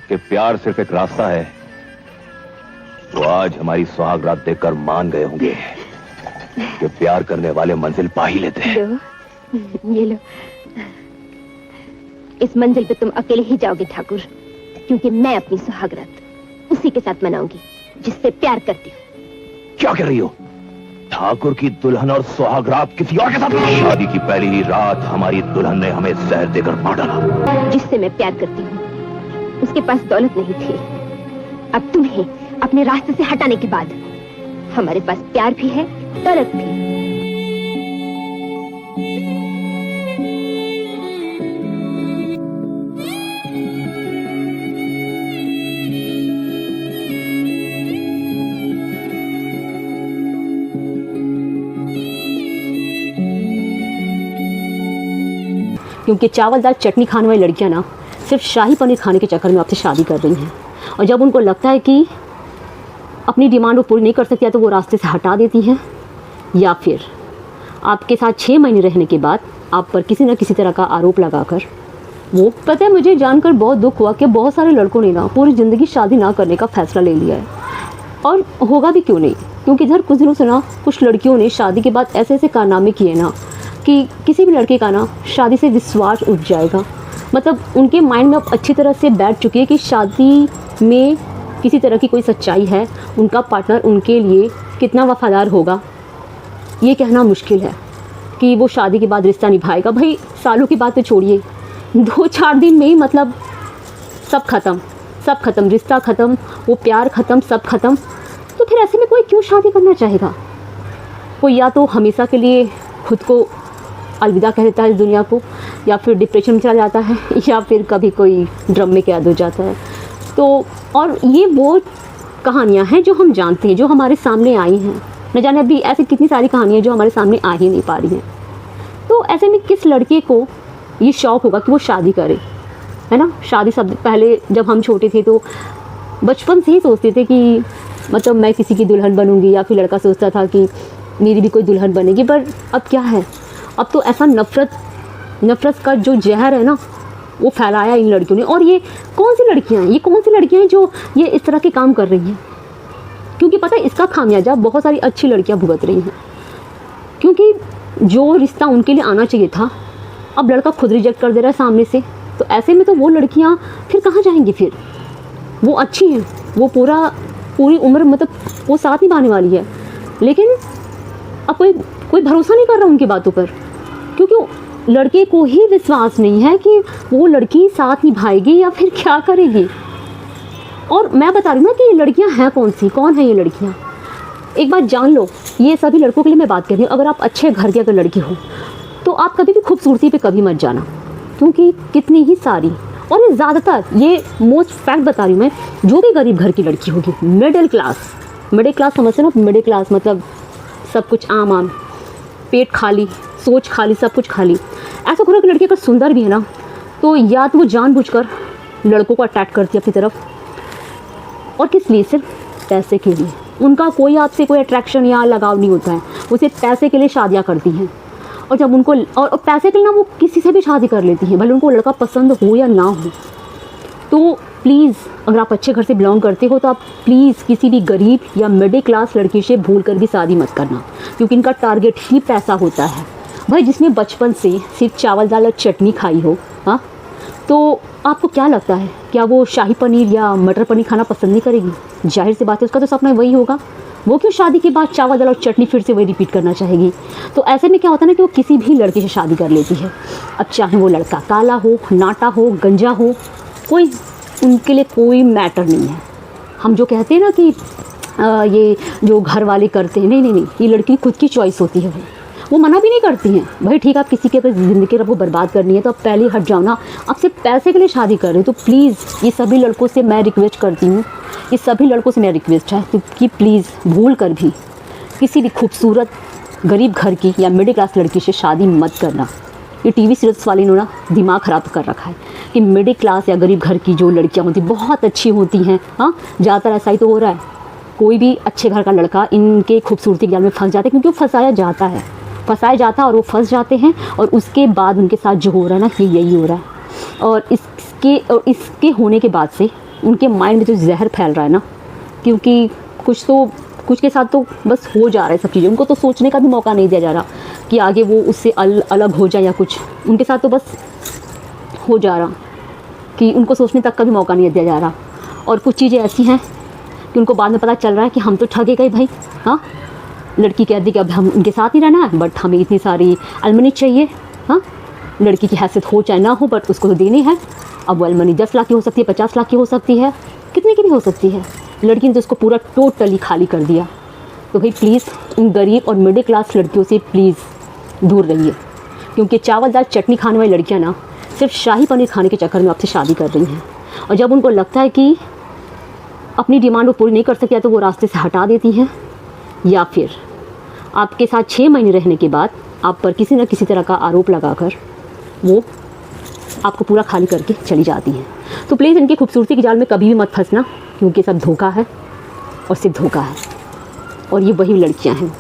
कि प्यार सिर्फ एक रास्ता है, वो आज हमारी सुहाग रात देखकर मान गए होंगे कि प्यार करने वाले मंजिल पा ही लेते हैं। ये लो, इस मंजिल पे तुम अकेले ही जाओगे ठाकुर, क्योंकि मैं अपनी सुहाग रात उसी के साथ मनाऊंगी जिससे प्यार करती हूँ। क्या कह रही हो? ठाकुर की दुल्हन और सुहाग रात किसी और के साथ? शादी की पहली ही रात हमारी दुल्हन ने हमें जहर देकर मार डाला। जिससे मैं प्यार करती हूँ उसके पास दौलत नहीं थी, अब तुम्हें अपने रास्ते से हटाने के बाद हमारे पास प्यार भी है, दौलत भी। क्योंकि चावल दाल चटनी खाने वाली लड़कियां ना सिर्फ शाही पनीर खाने के चक्कर में आपसे शादी कर रही हैं, और जब उनको लगता है कि अपनी डिमांड वो पूरी नहीं कर सकती, या तो वो रास्ते से हटा देती हैं, या फिर आपके साथ 6 महीने रहने के बाद आप पर किसी न किसी तरह का आरोप लगाकर वो, पता है मुझे जानकर बहुत दुख हुआ कि बहुत सारे लड़कों ने ना पूरी ज़िंदगी शादी ना करने का फ़ैसला ले लिया है, और होगा भी क्यों नहीं, क्योंकि इधर कुछ दिनों से ना कुछ लड़कियों ने शादी के बाद ऐसे ऐसे कारनामे किए ना कि किसी भी लड़के का ना शादी से विश्वास उठ जाएगा। मतलब उनके माइंड में अब अच्छी तरह से बैठ चुकी है कि शादी में किसी तरह की कोई सच्चाई है, उनका पार्टनर उनके लिए कितना वफ़ादार होगा ये कहना मुश्किल है कि वो शादी के बाद रिश्ता निभाएगा। भाई सालों की बात तो छोड़िए, 2-4 दिन में ही मतलब सब ख़त्म, रिश्ता ख़त्म, वो प्यार ख़त्म, सब ख़त्म। तो फिर ऐसे में कोई क्यों शादी करना चाहेगा? कोई या तो हमेशा के लिए खुद को अलविदा कह देता है इस दुनिया को, या फिर डिप्रेशन में चला जाता है, या फिर कभी कोई ड्रम में कैद हो जाता है। तो और ये वो कहानियाँ हैं जो हम जानते हैं, जो हमारे सामने आई हैं। न जाने अभी ऐसी कितनी सारी कहानियाँ जो हमारे सामने आ ही नहीं पा रही हैं। तो ऐसे में किस लड़के को ये शौक़ होगा कि वो शादी करे, है ना? शादी सब पहले जब हम छोटे थे तो बचपन से ही सोचते थे कि मतलब मैं किसी की दुल्हन बनूंगी, या फिर लड़का सोचता था कि मेरी भी कोई दुल्हन बनेगी। पर अब क्या है, अब तो ऐसा नफ़रत का जो जहर है ना वो फैलाया इन लड़कियों ने। और ये कौन सी लड़कियां हैं जो ये इस तरह के काम कर रही हैं? क्योंकि पता है इसका खामियाजा बहुत सारी अच्छी लड़कियां भुगत रही हैं, क्योंकि जो रिश्ता उनके लिए आना चाहिए था अब लड़का खुद रिजेक्ट कर दे रहा है सामने से। तो ऐसे में तो वो लड़कियां फिर कहाँ जाएंगी? फिर वो अच्छी हैं, वो पूरी उम्र मतलब वो साथ निभाने वाली है, लेकिन अब कोई भरोसा नहीं कर रहा उनकी बातों पर, क्योंकि लड़के को ही विश्वास नहीं है कि वो लड़की साथ निभाएगी या फिर क्या करेगी। और मैं बता रही हूँ ना कि ये लड़कियाँ हैं कौन है ये लड़कियाँ? एक बात जान लो, ये सभी लड़कों के लिए मैं बात कर रही हूँ। अगर आप अच्छे घर की अगर लड़की हो तो आप कभी भी खूबसूरती पे कभी मत जाना, क्योंकि कितनी ही सारी, और ये ज़्यादातर, ये मोस्ट फैक्ट बता रही हूँ मैं, जो भी गरीब घर की लड़की होगी, मिडिल क्लास समझते ना, मिडिल क्लास मतलब सब कुछ आम, पेट खाली, सोच खाली, सब कुछ खाली, ऐसा घर की लड़की अगर सुंदर भी है ना तो या तो वो जानबूझकर लड़कों को अट्रैक्ट करती है अपनी तरफ, और किस लिए? सिर्फ पैसे के लिए। उनका कोई आपसे कोई अट्रैक्शन या लगाव नहीं होता है, वो सिर्फ पैसे के लिए शादियाँ करती हैं। और जब उनको और पैसे के लिए ना वो किसी से भी शादी कर लेती हैं, भले उनको लड़का पसंद हो या ना हो। तो प्लीज़ अगर आप अच्छे घर से बिलोंग करते हो तो आप प्लीज़ किसी भी गरीब या मिडिल क्लास लड़की से भूल कर भी शादी मत करना, क्योंकि इनका टारगेट ही पैसा होता है। भाई जिसने बचपन से सिर्फ चावल दाल और चटनी खाई हो, हाँ, तो आपको क्या लगता है क्या वो शाही पनीर या मटर पनीर खाना पसंद नहीं करेगी? जाहिर सी बात है उसका तो सपना वही होगा। वो क्यों शादी के बाद चावल दाल और चटनी फिर से वही रिपीट करना चाहेगी? तो ऐसे में क्या होता है ना कि वो किसी भी लड़के से शादी कर लेती है। अब चाहे वो लड़का काला हो, नाटा हो, गंजा हो, कोई उनके लिए कोई मैटर नहीं है। हम जो कहते हैं ना कि ये जो घर वाले करते हैं, नहीं, ये लड़की खुद की चॉइस होती है, वो मना भी नहीं करती हैं। भाई ठीक है, आप किसी के अगर ज़िंदगी आपको बर्बाद करनी है तो आप पहले हट जाओ ना। आप सिर्फ पैसे के लिए शादी कर रहे हो तो प्लीज़ ये सभी लड़कों से मैं रिक्वेस्ट करती हूँ, ये सभी लड़कों से मेरा रिक्वेस्ट है कि प्लीज़ भूल कर भी किसी भी खूबसूरत गरीब घर की या मिडिल क्लास लड़की से शादी मत करना। ये टीवी सीरियल्स वाले ने ना दिमाग ख़राब कर रखा है कि मिडिल क्लास या गरीब घर की जो लड़कियाँ होती बहुत अच्छी होती हैं। हाँ, ज़्यादातर ऐसा ही तो हो रहा है। कोई भी अच्छे घर का लड़का इनके खूबसूरती जाल में फंस जाता है, क्योंकि वो फंसाया जाता है और वो फंस जाते हैं, और उसके बाद उनके साथ जो हो रहा है ना, ये यही हो रहा है। और इसके होने के बाद से उनके माइंड में जो जहर फैल रहा है ना, क्योंकि कुछ के साथ तो बस हो जा रहा है सब चीज़ें, उनको तो सोचने का भी मौका नहीं दिया जा रहा कि आगे वो उससे अलग हो जाए या कुछ। उनके साथ तो बस हो जा रहा कि उनको सोचने तक का भी मौका नहीं दिया जा रहा। और कुछ चीज़ें ऐसी हैं कि उनको बाद में पता चल रहा है कि हम तो ठगे गए भाई। हाँ, लड़की कहती कि अब हम उनके साथ ही रहना है, बट हमें इतनी सारी अलमनी चाहिए। हाँ, लड़की की हैसियत हो चाहे ना हो, बट उसको तो देनी है। अब वो अलमनी 10 लाख की हो सकती है, 50 लाख की हो सकती है, कितने की भी हो सकती है। लड़की ने तो उसको पूरा टोटली खाली कर दिया। तो भाई प्लीज़ इन गरीब और मिडिल क्लास लड़कियों से प्लीज़ दूर रहिए, क्योंकि चावल दाल चटनी खाने वाली लड़कियाँ ना सिर्फ शाही पनीर खाने के चक्कर में आपसे शादी कर रही हैं। और जब उनको लगता है कि अपनी डिमांड वो पूरी नहीं कर सकती, तो वो रास्ते से हटा देती हैं, या फिर आपके साथ 6 महीने रहने के बाद आप पर किसी न किसी तरह का आरोप लगाकर वो आपको पूरा खाली करके चली जाती हैं। तो प्लीज़ इनकी खूबसूरती के जाल में कभी भी मत फंसना, क्योंकि सब धोखा है और सिर्फ धोखा है, और ये वही लड़कियां हैं